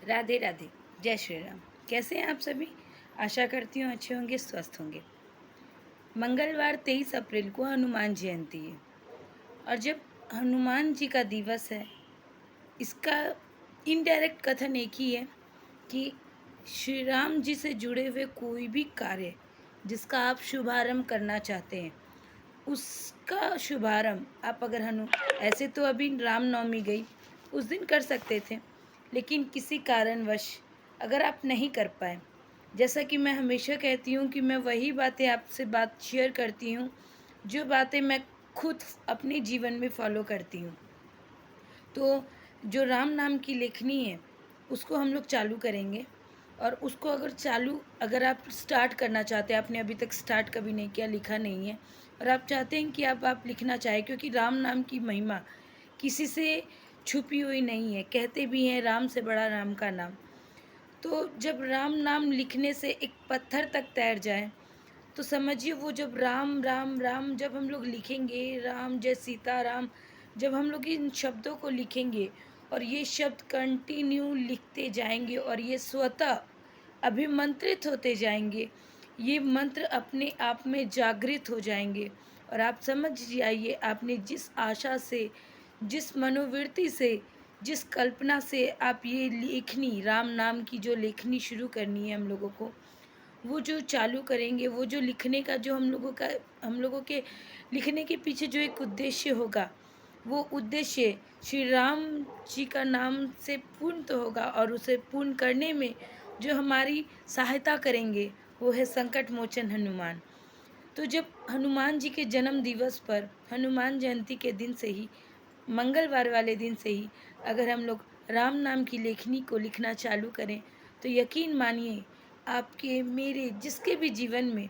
राधे राधे। जय श्री राम। कैसे हैं आप सभी? आशा करती हूँ अच्छे होंगे, स्वस्थ होंगे। मंगलवार 23 अप्रैल को हनुमान जयंती है और जब हनुमान जी का दिवस है, इसका इनडायरेक्ट कथन एक ही है कि श्री राम जी से जुड़े हुए कोई भी कार्य जिसका आप शुभारंभ करना चाहते हैं, उसका शुभारंभ आप अगर ऐसे तो अभी रामनवमी गई, उस दिन कर सकते थे, लेकिन किसी कारणवश अगर आप नहीं कर पाए, जैसा कि मैं हमेशा कहती हूँ कि मैं वही बातें आपसे बात शेयर करती हूँ जो बातें मैं खुद अपने जीवन में फॉलो करती हूँ। तो जो राम नाम की लेखनी है, उसको हम लोग चालू करेंगे और उसको अगर आप स्टार्ट करना चाहते हैं, आपने अभी तक स्टार्ट कभी नहीं किया, लिखा नहीं है और आप चाहते हैं कि अब आप लिखना चाहें, क्योंकि राम नाम की महिमा किसी से छुपी हुई नहीं है। कहते भी हैं राम से बड़ा राम का नाम। तो जब राम नाम लिखने से एक पत्थर तक तैर जाए, तो समझिए वो जब राम राम राम जब हम लोग लिखेंगे, राम जय सीता राम, जब हम लोग इन शब्दों को लिखेंगे और ये शब्द कंटिन्यू लिखते जाएंगे और ये स्वतः अभिमंत्रित होते जाएंगे, ये मंत्र अपने आप में जागृत हो जाएंगे और आप समझ जाइए आपने जिस आशा से, जिस मनोवृत्ति से, जिस कल्पना से आप ये लेखनी राम नाम की जो लेखनी शुरू करनी है हम लोगों को, वो जो चालू करेंगे, वो जो लिखने का जो हम लोगों के लिखने के पीछे जो एक उद्देश्य होगा, वो उद्देश्य श्री राम जी का नाम से पूर्ण तो होगा और उसे पूर्ण करने में जो हमारी सहायता करेंगे, वो है संकट मोचन हनुमान। तो जब हनुमान जी के जन्म दिवस पर, हनुमान जयंती के दिन से ही, मंगलवार वाले दिन से ही अगर हम लोग राम नाम की लेखनी को लिखना चालू करें, तो यकीन मानिए आपके मेरे जिसके भी जीवन में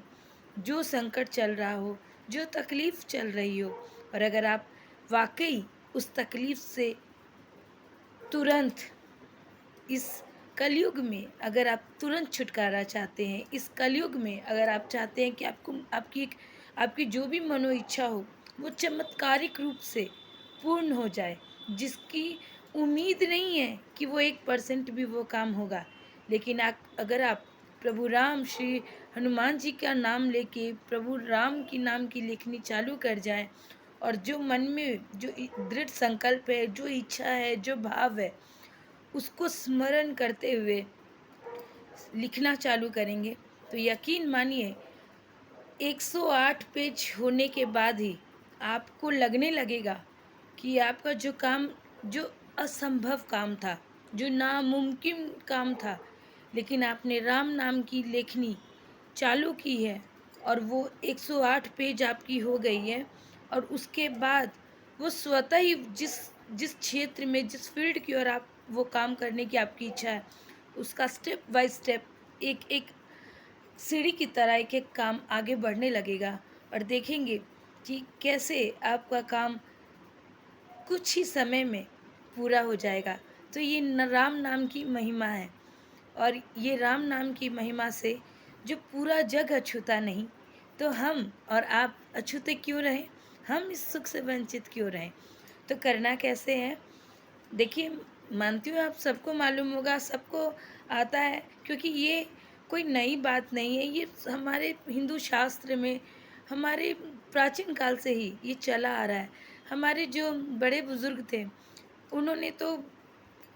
जो संकट चल रहा हो, जो तकलीफ़ चल रही हो, और अगर आप वाक़ई उस तकलीफ़ से तुरंत इस कलयुग में अगर आप तुरंत छुटकारा चाहते हैं, इस कलयुग में अगर आप चाहते हैं कि आपकी जो भी मनोइच्छा हो, वो चमत्कारिक रूप से पूर्ण हो जाए, जिसकी उम्मीद नहीं है कि वो 1% भी वो काम होगा। लेकिन अगर आप प्रभु राम श्री हनुमान जी का नाम लेके प्रभु राम की नाम की लिखनी चालू कर जाएँ और जो मन में जो दृढ़ संकल्प है, जो इच्छा है, जो भाव है, उसको स्मरण करते हुए लिखना चालू करेंगे, तो यकीन मानिए 108 पेज होने के बाद ही आपको लगने लगेगा कि आपका जो काम, जो असंभव काम था, जो नामुमकिन काम था, लेकिन आपने राम नाम की लेखनी चालू की है और वो 108 पेज आपकी हो गई है और उसके बाद वो स्वतः ही जिस जिस क्षेत्र में, जिस फील्ड की ओर आप वो काम करने की आपकी इच्छा है, उसका स्टेप बाय स्टेप एक-एक सीढ़ी की तरह एक-एक काम आगे बढ़ने लगेगा और देखेंगे कि कैसे आपका काम कुछ ही समय में पूरा हो जाएगा। तो ये राम नाम की महिमा है और ये राम नाम की महिमा से जो पूरा जग अछूता नहीं, तो हम और आप अछूते क्यों रहें? हम इस सुख से वंचित क्यों रहें? तो करना कैसे है? देखिए, मानती हूँ आप सबको मालूम होगा, सबको आता है, क्योंकि ये कोई नई बात नहीं है, ये हमारे हिंदू शास्त्र में, हमारे प्राचीन काल से ही ये चला आ रहा है। हमारे जो बड़े बुज़ुर्ग थे, उन्होंने तो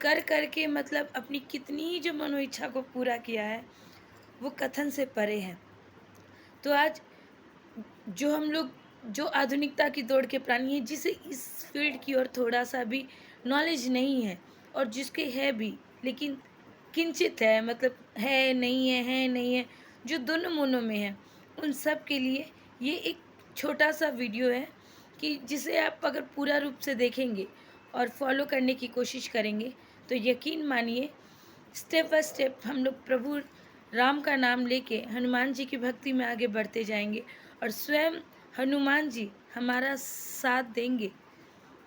कर के मतलब अपनी कितनी ही जो मनोइच्छा को पूरा किया है, वो कथन से परे है। तो आज जो हम लोग जो आधुनिकता की दौड़ के प्राणी हैं, जिसे इस फील्ड की ओर थोड़ा-सा भी नॉलेज नहीं है और जिसके है भी, लेकिन किंचित है, मतलब है, नहीं है, जो दोनों-मोनों में है, उन सब के लिए ये एक छोटा-सा वीडियो है कि जिसे आप अगर पूरा रूप से देखेंगे और फ़ॉलो करने की कोशिश करेंगे, तो यकीन मानिए स्टेप बाय स्टेप हम लोग प्रभु राम का नाम लेके हनुमान जी की भक्ति में आगे बढ़ते जाएंगे और स्वयं हनुमान जी हमारा साथ देंगे।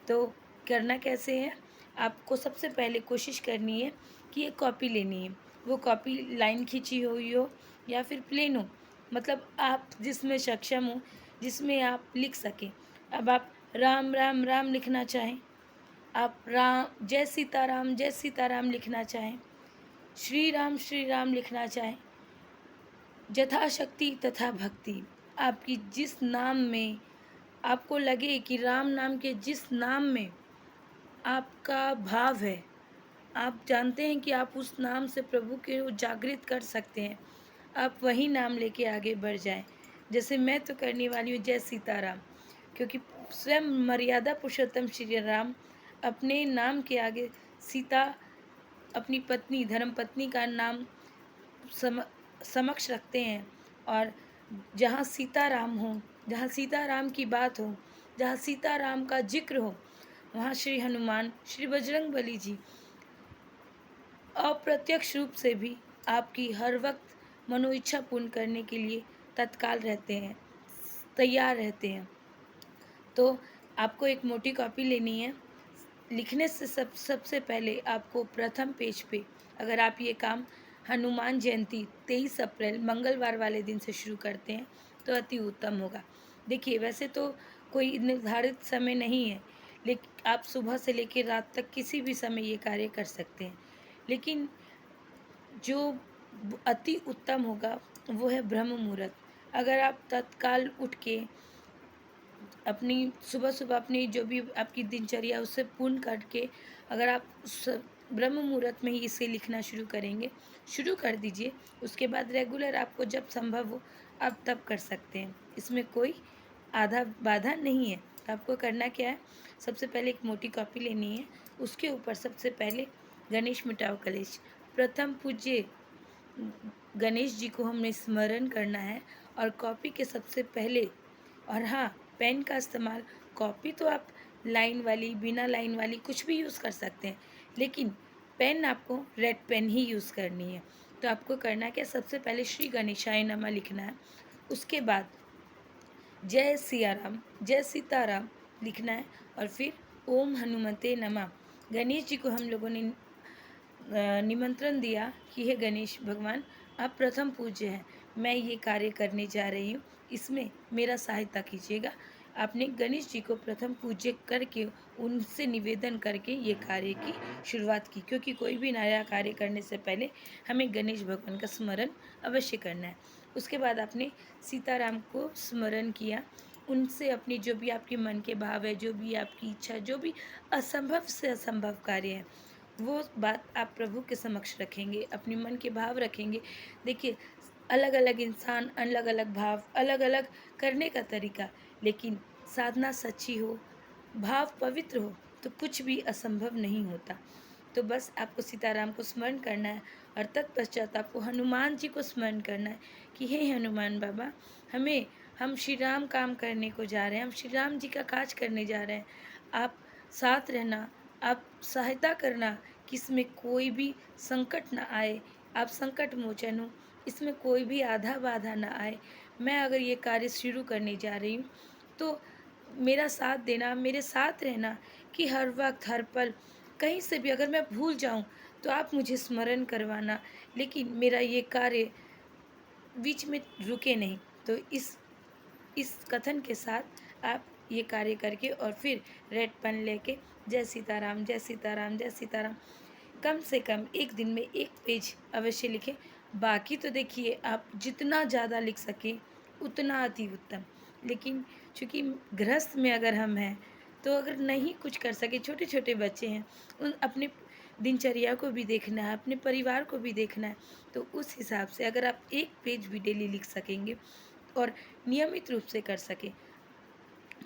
तो करना कैसे है? आपको सबसे पहले कोशिश करनी है कि एक कॉपी लेनी है। वो कॉपी लाइन खींची हुई हो या फिर प्लेन हो, मतलब आप जिसमें सक्षम हो, जिसमें आप लिख सकें। अब आप राम राम राम लिखना चाहें, आप जय सीताराम लिखना चाहें, श्री राम लिखना चाहें, यथाशक्ति तथा भक्ति। आपकी जिस नाम में आपको लगे कि राम नाम के जिस नाम में आपका भाव है, आप जानते हैं कि आप उस नाम से प्रभु के जागृत कर सकते हैं, आप वही नाम लेके आगे बढ़ जाएं। जैसे मैं तो करने वाली हूँ जय सीताराम, क्योंकि स्वयं मर्यादा पुरुषोत्तम श्री राम अपने नाम के आगे सीता, अपनी पत्नी धर्म पत्नी का नाम समक्ष रखते हैं। और जहाँ सीताराम हो, जहाँ सीताराम की बात हो, जहाँ सीताराम का जिक्र हो, वहाँ श्री हनुमान, श्री बजरंग बली जी अप्रत्यक्ष रूप से भी आपकी हर वक्त मनोइच्छा पूर्ण करने के लिए तत्काल रहते हैं, तैयार रहते हैं। तो आपको एक मोटी कॉपी लेनी है। लिखने से सबसे पहले आपको प्रथम पेज पे, अगर आप ये काम हनुमान जयंती 23 अप्रैल मंगलवार वाले दिन से शुरू करते हैं तो अति उत्तम होगा। देखिए, वैसे तो कोई निर्धारित समय नहीं है, लेकिन आप सुबह से लेकर रात तक किसी भी समय ये कार्य कर सकते हैं। लेकिन जो अति उत्तम होगा वो है ब्रह्म मुहूर्त। अगर आप तत्काल उठ के अपनी सुबह सुबह अपनी जो भी आपकी दिनचर्या उससे पूर्ण करके अगर आप उस ब्रह्म मुहूर्त में ही इसे लिखना शुरू करेंगे, शुरू कर दीजिए। उसके बाद रेगुलर आपको जब संभव हो आप तब कर सकते हैं, इसमें कोई आधा बाधा नहीं है। तो आपको करना क्या है, सबसे पहले एक मोटी कॉपी लेनी है, उसके ऊपर सबसे पहले गणेश मिटाओ कलेश, प्रथम पूज्य गणेश जी को हमने स्मरण करना है। और कॉपी के सबसे पहले, और हाँ, पेन का इस्तेमाल, कॉपी तो आप लाइन वाली, बिना लाइन वाली कुछ भी यूज़ कर सकते हैं, लेकिन पेन आपको रेड पेन ही यूज़ करनी है। तो आपको करना क्या, सबसे पहले श्री गणेशाय नमः लिखना है, उसके बाद जय सिया राम, जय सीताराम लिखना है, और फिर ओम हनुमते नमः। गणेश जी को हम लोगों ने निमंत्रण दिया कि हे गणेश भगवान, आप प्रथम पूज्य हैं, मैं ये कार्य करने जा रही हूँ, इसमें मेरा सहायता कीजिएगा। आपने गणेश जी को प्रथम पूज्य करके उनसे निवेदन करके ये कार्य की शुरुआत की, क्योंकि कोई भी नया कार्य करने से पहले हमें गणेश भगवान का स्मरण अवश्य करना है। उसके बाद आपने सीताराम को स्मरण किया, उनसे अपनी जो भी आपके मन के भाव है, जो भी आपकी इच्छा, जो भी असंभव से असंभव कार्य है, वो बात आप प्रभु के समक्ष रखेंगे, अपने मन के भाव रखेंगे। देखिए, अलग अलग इंसान, अलग अलग भाव, अलग अलग करने का तरीका, लेकिन साधना सच्ची हो, भाव पवित्र हो तो कुछ भी असंभव नहीं होता। तो बस आपको सीताराम को स्मरण करना है, और तत्पश्चात आपको हनुमान जी को स्मरण करना है कि हे हनुमान बाबा, हम श्री राम काम करने को जा रहे हैं, हम श्री राम जी का काज करने जा रहे हैं, आप साथ रहना, आप सहायता करना कि इसमें कोई भी संकट ना आए, आप संकट मोचन हो, इसमें कोई भी आधा बाधा ना आए। मैं अगर ये कार्य शुरू करने जा रही हूँ तो मेरा साथ देना, मेरे साथ रहना, कि हर वक्त हर पल कहीं से भी अगर मैं भूल जाऊँ तो आप मुझे स्मरण करवाना, लेकिन मेरा ये कार्य बीच में रुके नहीं। तो इस कथन के साथ आप ये कार्य करके और फिर रेड पेन लेके जय सीताराम, जय सीताराम, जय सीताराम, कम से कम एक दिन में एक पेज अवश्य लिखें। बाकी तो देखिए, आप जितना ज़्यादा लिख सकें उतना अति उत्तम। लेकिन चूँकि गृहस्थ में अगर हम हैं, तो अगर नहीं कुछ कर सके, छोटे छोटे बच्चे हैं, उन अपने दिनचर्या को भी देखना है, अपने परिवार को भी देखना है, तो उस हिसाब से अगर आप एक पेज भी डेली लिख सकेंगे और नियमित रूप से कर सकें।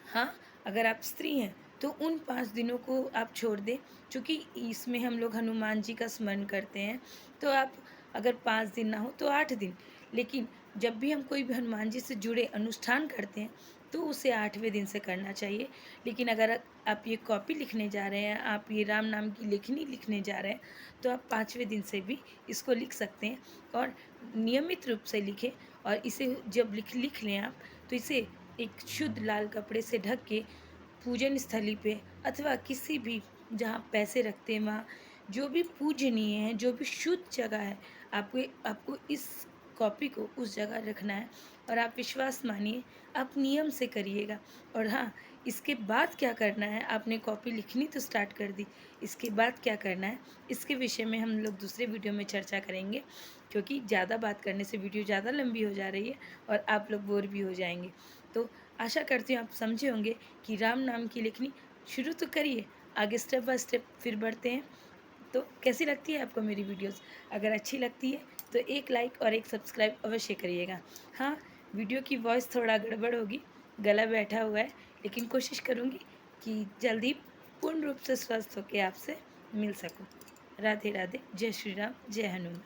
हाँ, अगर आप स्त्री हैं तो उन 5 दिनों को आप छोड़ दें, चूँकि इसमें हम लोग हनुमान जी का स्मरण करते हैं, तो आप अगर 5 दिन ना हो तो 8 दिन, लेकिन जब भी हम कोई भी हनुमान जी से जुड़े अनुष्ठान करते हैं तो उसे 8वें दिन से करना चाहिए। लेकिन अगर आप ये कॉपी लिखने जा रहे हैं, आप ये राम नाम की लेखनी लिखने जा रहे हैं, तो आप 5वें दिन से भी इसको लिख सकते हैं, और नियमित रूप से लिखें। और इसे जब लिख लें आप, तो इसे एक शुद्ध लाल कपड़े से ढक के पूजन स्थली पे अथवा किसी भी जहाँ पैसे रखते हैं वहाँ, जो भी पूजनीय है, जो भी शुद्ध जगह है, आपको इस कॉपी को उस जगह रखना है। और आप विश्वास मानिए, आप नियम से करिएगा। और हाँ, इसके बाद क्या करना है, आपने कॉपी लिखनी तो स्टार्ट कर दी, इसके बाद क्या करना है इसके विषय में हम लोग दूसरे वीडियो में चर्चा करेंगे, क्योंकि ज़्यादा बात करने से वीडियो ज़्यादा लंबी हो जा रही है और आप लोग बोर भी हो जाएंगे। तो आशा करती हूँ आप समझे होंगे कि राम नाम की लिखनी शुरू तो करिए, आगे स्टेप बाय स्टेप फिर बढ़ते हैं। तो कैसी लगती है आपको मेरी वीडियोस? अगर अच्छी लगती है तो एक लाइक और एक सब्सक्राइब अवश्य करिएगा। हाँ, वीडियो की वॉइस थोड़ा गड़बड़ होगी, गला बैठा हुआ है, लेकिन कोशिश करूँगी कि जल्दी पूर्ण रूप से स्वस्थ होकर आपसे मिल सकूँ। राधे राधे, जय श्री राम, जय हनुमान।